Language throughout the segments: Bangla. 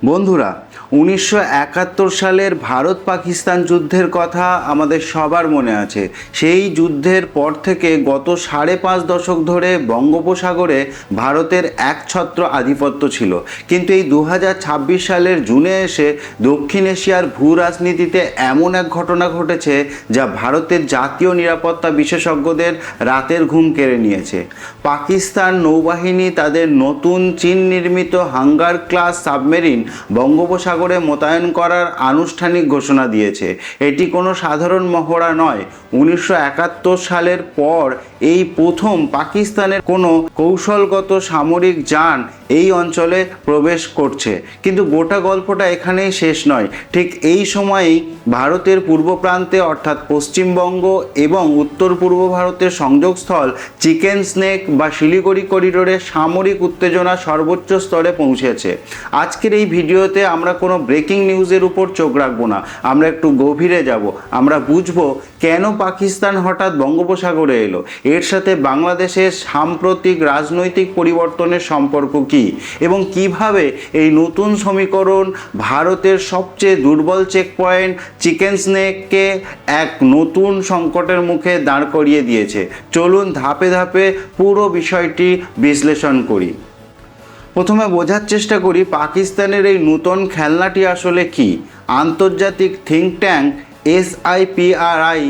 বন্ধুরা, 1971 সালের ভারত পাকিস্তান যুদ্ধের কথা আমাদের সবার মনে আছে। সেই যুদ্ধের পর থেকে গত 5.5 দশক ধরে বঙ্গোপসাগরে ভারতের একছত্র আধিপত্য ছিল। কিন্তু এই 2026 সালের জুনে এসে দক্ষিণ এশিয়ার ভূ রাজনীতিতে এমন এক ঘটনা ঘটেছে যা ভারতের জাতীয় নিরাপত্তা বিশেষজ্ঞদের রাতের ঘুম কেড়ে নিয়েছে। পাকিস্তান নৌবাহিনী তাদের নতুন চীন নির্মিত হাঙ্গার ক্লাস সাবমেরিন বঙ্গোপসাগরে মোতায়েন করার আনুষ্ঠানিক ঘোষণা দিয়েছে। এটি কোনো সাধারণ মহড়া নয়। 1971 সালের পর এই প্রথম পাকিস্তানের কোনো কৌশলগত সামরিক যান এই অঞ্চলে প্রবেশ করছে। কিন্তু গোটা গল্পটা এখানেই শেষ নয়। ঠিক এই সময়েই ভারতের পূর্ব প্রান্তে অর্থাৎ পশ্চিমবঙ্গ এবং উত্তর পূর্ব ভারতের সংযোগস্থল চিকেন স্নেক বা শিলিগুড়ি করিডোরে সামরিক উত্তেজনা সর্বোচ্চ স্তরে পৌঁছেছে। আজকের এই ভিডিওতে আমরা কোনো ব্রেকিং নিউজের উপর চোখ রাখবো না, আমরা একটু গভীরে যাব। আমরা বুঝবো কেন পাকিস্তান হঠাৎ বঙ্গোপসাগরে এলো, এর সাথে বাংলাদেশের সাম্প্রতিক রাজনৈতিক পরিবর্তনের সম্পর্ক কী, এবং কিভাবে এই নতুন সমীকরণ ভারতের সবচেয়ে দুর্বল চেকপয়েন্ট চিকেন স্নেককে এক নতুন সংকটের মুখে দাঁড় করিয়ে দিয়েছে। চলুন ধাপে ধাপে পুরো বিষয়টি বিশ্লেষণ করি। প্রথমে বোঝার চেষ্টা করি পাকিস্তানের এই নতুন খেলনাটি আসলে কি। আন্তর্জাতিক থিঙ্ক ট্যাঙ্ক SIPRI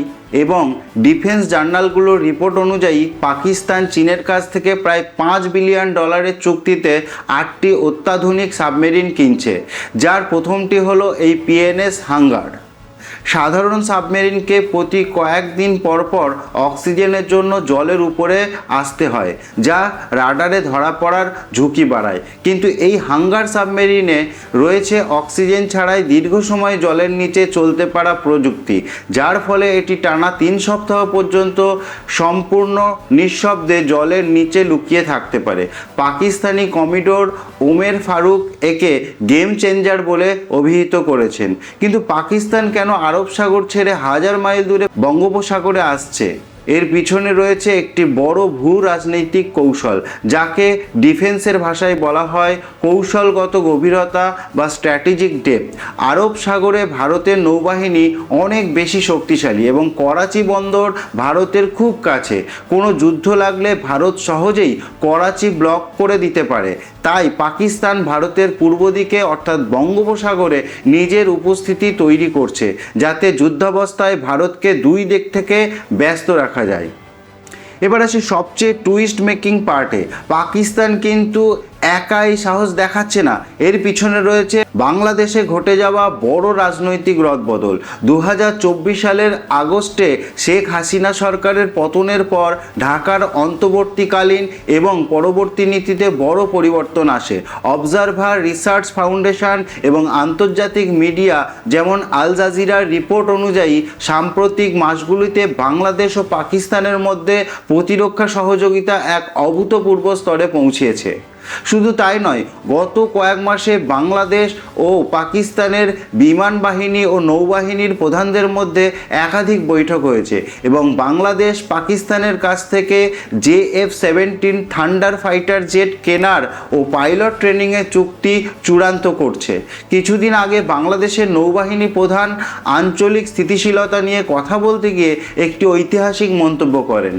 এবং ডিফেন্স জার্নালগুলোর রিপোর্ট অনুযায়ী পাকিস্তান চীনের কাছ থেকে প্রায় $5 বিলিয়ন চুক্তিতে 8টি অত্যাধুনিক সাবমেরিন কিনছে, যার প্রথমটি হলো এই PNS হাঙ্গার। সাধারণ সাবমেরিনকে প্রতি কয়েকদিন পরপর অক্সিজেনের জন্য জলের উপরে আসতে হয়, যা রাডারে ধরা পড়ার ঝুঁকি বাড়ায়। কিন্তু এই হাঙ্গার সাবমেরিনে রয়েছে অক্সিজেন ছাড়াই দীর্ঘ সময় জলের নিচে চলতে পারা প্রযুক্তি, যার ফলে এটি টানা 3 সপ্তাহ পর্যন্ত সম্পূর্ণ নিঃশব্দে জলের নিচে লুকিয়ে থাকতে পারে। পাকিস্তানি কমিডোর ওমের ফারুক একে গেম চেঞ্জার বলে অভিহিত করেছেন। কিন্তু পাকিস্তান কেন আরব সাগর ছেড়ে হাজার মাইল দূরে বঙ্গোপসাগরে আসছে? এর পিছনে রয়েছে একটি বড় ভূ রাজনৈতিক কৌশল, যাকে ডিফেন্সের ভাষায় বলা হয় কৌশলগত গভীরতা বা স্ট্র্যাটেজিক ডেপথ। আরব সাগরে ভারতের নৌবাহিনী অনেক বেশি শক্তিশালী এবং করাচি বন্দর ভারতের খুব কাছে। কোনো যুদ্ধ লাগলে ভারত সহজেই করাচি ব্লক করে দিতে পারে। তাই পাকিস্তান ভারতের পূর্ব দিকে অর্থাৎ বঙ্গোপসাগরে নিজের উপস্থিতি তৈরি করছে, যাতে যুদ্ধাবস্থায় ভারতকে দুই দিক থেকে ব্যস্ত রাখা যায়। এবার আসি সবচেয়ে টুইস্ট মেকিং পার্টে। পাকিস্তান কিন্তু একাই সাহস দেখাচ্ছে না, এর পিছনে রয়েছে বাংলাদেশে ঘটে যাওয়া বড় রাজনৈতিক রদবদল। 2024 সালের আগস্টে শেখ হাসিনা সরকারের পতনের পর ঢাকার অন্তর্বর্তীকালীন এবং পরবর্তী নীতিতে বড় পরিবর্তন আসে। অবজারভার রিসার্চ ফাউন্ডেশন এবং আন্তর্জাতিক মিডিয়া যেমন আল জাজিরার রিপোর্ট অনুযায়ী সাম্প্রতিক মাসগুলিতে বাংলাদেশ ও পাকিস্তানের মধ্যে প্রতিরক্ষা সহযোগিতা এক অভূতপূর্ব স্তরে পৌঁছেছে। শুধু তাই নয়, গত কয়েক মাসে বাংলাদেশ ও পাকিস্তানের বিমান বাহিনী ও নৌবাহিনীর প্রধানদের মধ্যে একাধিক বৈঠক হয়েছে এবং বাংলাদেশ পাকিস্তানের কাছ থেকে JF-17 থান্ডার ফাইটার জেট কেনার ও পাইলট ট্রেনিংয়ের চুক্তি চূড়ান্ত করছে। কিছুদিন আগে বাংলাদেশের নৌবাহিনী প্রধান আঞ্চলিক স্থিতিশীলতা নিয়ে কথা বলতে গিয়ে একটি ঐতিহাসিক মন্তব্য করেন,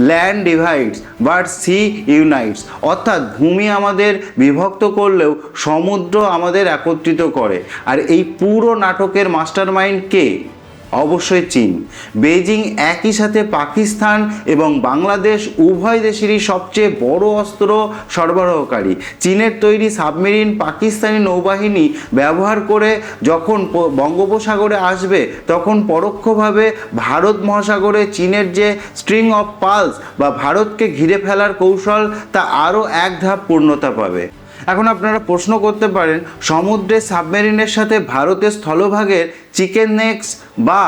land divides but sea unites, অর্থাৎ ভূমি আমাদের বিভক্ত করলেও সমুদ্র আমাদের একত্রিত করে। আর এই পুরো নাটকের মাস্টারমাইন্ড কে? অবশ্যই চীন। বেইজিং একই সাথে পাকিস্তান এবং বাংলাদেশ উভয় দেশেরই সবচেয়ে বড় অস্ত্র সরবরাহকারী। চীনের তৈরি সাবমেরিন পাকিস্তানি নৌবাহিনী ব্যবহার করে যখন বঙ্গোপসাগরে আসবে, তখন পরোক্ষভাবে ভারত মহাসাগরে চীনের যে স্ট্রিং অফ পালস বা ভারতকে ঘিরে ফেলার কৌশল, তা আরও এক ধাপ পূর্ণতা পাবে। এখন আপনারা প্রশ্ন করতে পারেন, সমুদ্রের সাবমেরিনের সাথে ভারতের স্থলভাগের চিকেন নেক্স বা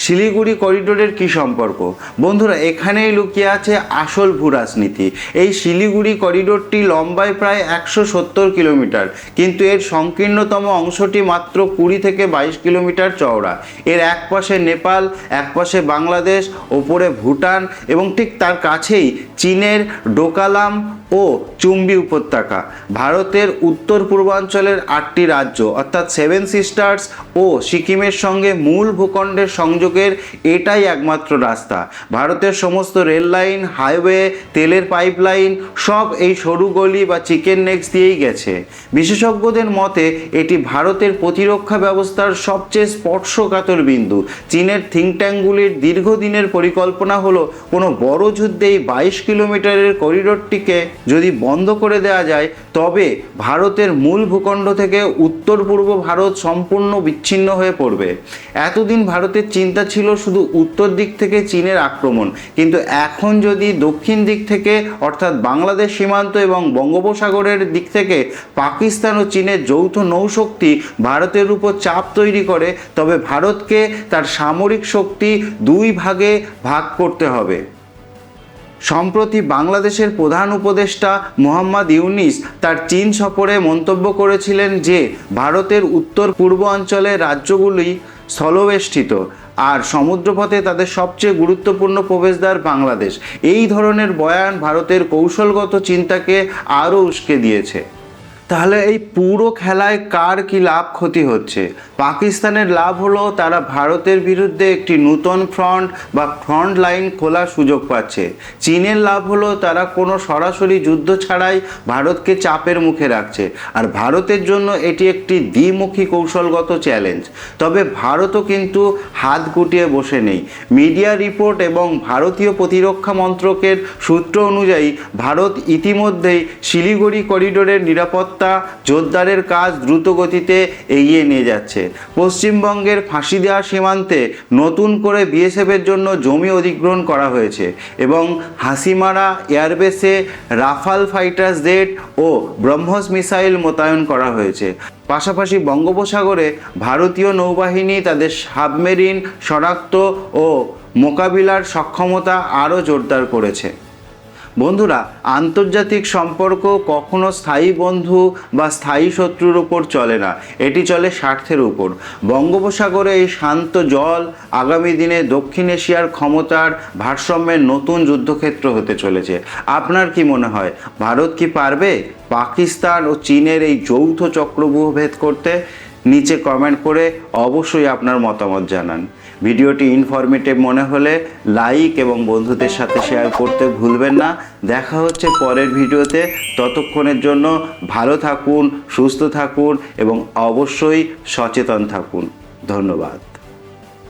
শিলিগুড়ি করিডোরের কী সম্পর্ক? বন্ধুরা, এখানেই লুকিয়ে আছে আসল ভূ রাজনীতি। এই শিলিগুড়ি করিডোরটি লম্বায় প্রায় 170 কিলোমিটার, কিন্তু এর সংকীর্ণতম অংশটি মাত্র 20 থেকে 22 কিলোমিটার চওড়া। এর এক পাশে নেপাল, এক পাশে বাংলাদেশ, ওপরে ভুটান এবং ঠিক তার কাছেই চীনের ডোকালাম ও চুম্বি উপত্যকা। ভারতের উত্তর পূর্বাঞ্চলের 8টি রাজ্য অর্থাৎ 7 সিস্টার্স ও সিকিমের সঙ্গে মূল ভূখণ্ডের সংযোগের এটাই একমাত্র রাস্তা। ভারতের সমস্ত রেল লাইন, হাইওয়ে, তেলের পাইপলাইন সব এই সরু গলি বা চিকেন নেক্স দিয়েই গেছে। বিশেষজ্ঞদের মতে এটি ভারতের প্রতিরক্ষা ব্যবস্থার সবচেয়ে স্পর্শকাতর বিন্দু। চীনের থিঙ্ক ট্যাঙ্কগুলির দীর্ঘদিনের পরিকল্পনা হলো কোনো বড় যুদ্ধে এই 22 কিলোমিটারের করিডোরটিকে যদি বন্ধ করে দেওয়া যায় তবে ভারতের মূল ভূখণ্ড থেকে উত্তর পূর্ব ভারত সম্পূর্ণ বিচ্ছিন্ন হয়ে পড়বে। এতদিন ভারতের চিন্তা ছিল শুধু উত্তর দিক থেকে চীনের আক্রমণ, কিন্তু এখন যদি দক্ষিণ দিক থেকে অর্থাৎ বাংলাদেশ সীমান্ত এবং বঙ্গোপসাগরের দিক থেকে পাকিস্তান ও চীনের যৌথ নৌশক্তি ভারতের উপর চাপ তৈরি করে তবে ভারতকে তার সামরিক শক্তি দুই ভাগে ভাগ করতে হবে। সম্প্রতি বাংলাদেশের প্রধান উপদেষ্টা মোহাম্মদ ইউনিস তার চীন সফরে মন্তব্য করেছিলেন যে ভারতের উত্তর পূর্ব অঞ্চলের রাজ্যগুলি স্থলবেষ্টিত আর সমুদ্রপথে তাদের সবচেয়ে গুরুত্বপূর্ণ প্রবেশদ্বার বাংলাদেশ। এই ধরনের বয়ান ভারতের কৌশলগত চিন্তাকে আরও উস্কে দিয়েছে। তাহলে এই পুরো খেলায় কার কি লাভ ক্ষতি হচ্ছে? পাকিস্তানের লাভ হলো তারা ভারতের বিরুদ্ধে একটি নূতন ফ্রন্ট বা ফ্রন্ট লাইন খোলার সুযোগ পাচ্ছে। চীনের লাভ হলো তারা কোনো সরাসরি যুদ্ধ ছাড়াই ভারতকে চাপের মুখে রাখছে, আর ভারতের জন্য এটি একটি দ্বিমুখী কৌশলগত চ্যালেঞ্জ। তবে ভারতও কিন্তু হাত গুটিয়ে বসে নেই। মিডিয়া রিপোর্ট এবং ভারতীয় প্রতিরক্ষা মন্ত্রকের সূত্র অনুযায়ী ভারত ইতিমধ্যেই শিলিগুড়ি করিডোরের নিরাপত্তা জোরদারের কাজ দ্রুত গতিতে এগিয়ে নিয়ে যাচ্ছে। পশ্চিমবঙ্গের ফাঁসিদেওয়া সীমান্তে নতুন করে বিএসএফের জন্য জমি অধিগ্রহণ করা হয়েছে এবং হাসিমারা এয়ারবেসে রাফাল ফাইটার জেট ও ব্রহ্মস মিসাইল মোতায়েন করা হয়েছে। পাশাপাশি বঙ্গোপসাগরে ভারতীয় নৌবাহিনী তাদের সাবমেরিন শনাক্ত ও মোকাবিলার সক্ষমতা আরও জোরদার করেছে। বন্ধুরা, আন্তর্জাতিক সম্পর্ক কখনো স্থায়ী বন্ধু বা স্থায়ী শত্রুর উপর চলে না, এটি চলে স্বার্থের উপর। বঙ্গোপসাগরে এই শান্ত জল আগামী দিনে দক্ষিণ এশিয়ার ক্ষমতার ভারসাম্যের নতুন যুদ্ধক্ষেত্র হতে চলেছে। আপনার কি মনে হয়, ভারত কি পারবে পাকিস্তান ও চীনের এই যৌথ চক্রব্যূহ ভেদ করতে? নিচে কমেন্ট করে অবশ্যই আপনার মতামত জানান। ভিডিওটি ইনফরমেটিভ মনে হলে লাইক এবং বন্ধুদের সাথে শেয়ার করতে ভুলবেন না। দেখা হচ্ছে পরের ভিডিওতে। ততক্ষণের জন্য ভালো থাকুন, সুস্থ থাকুন এবং অবশ্যই সচেতন থাকুন। ধন্যবাদ।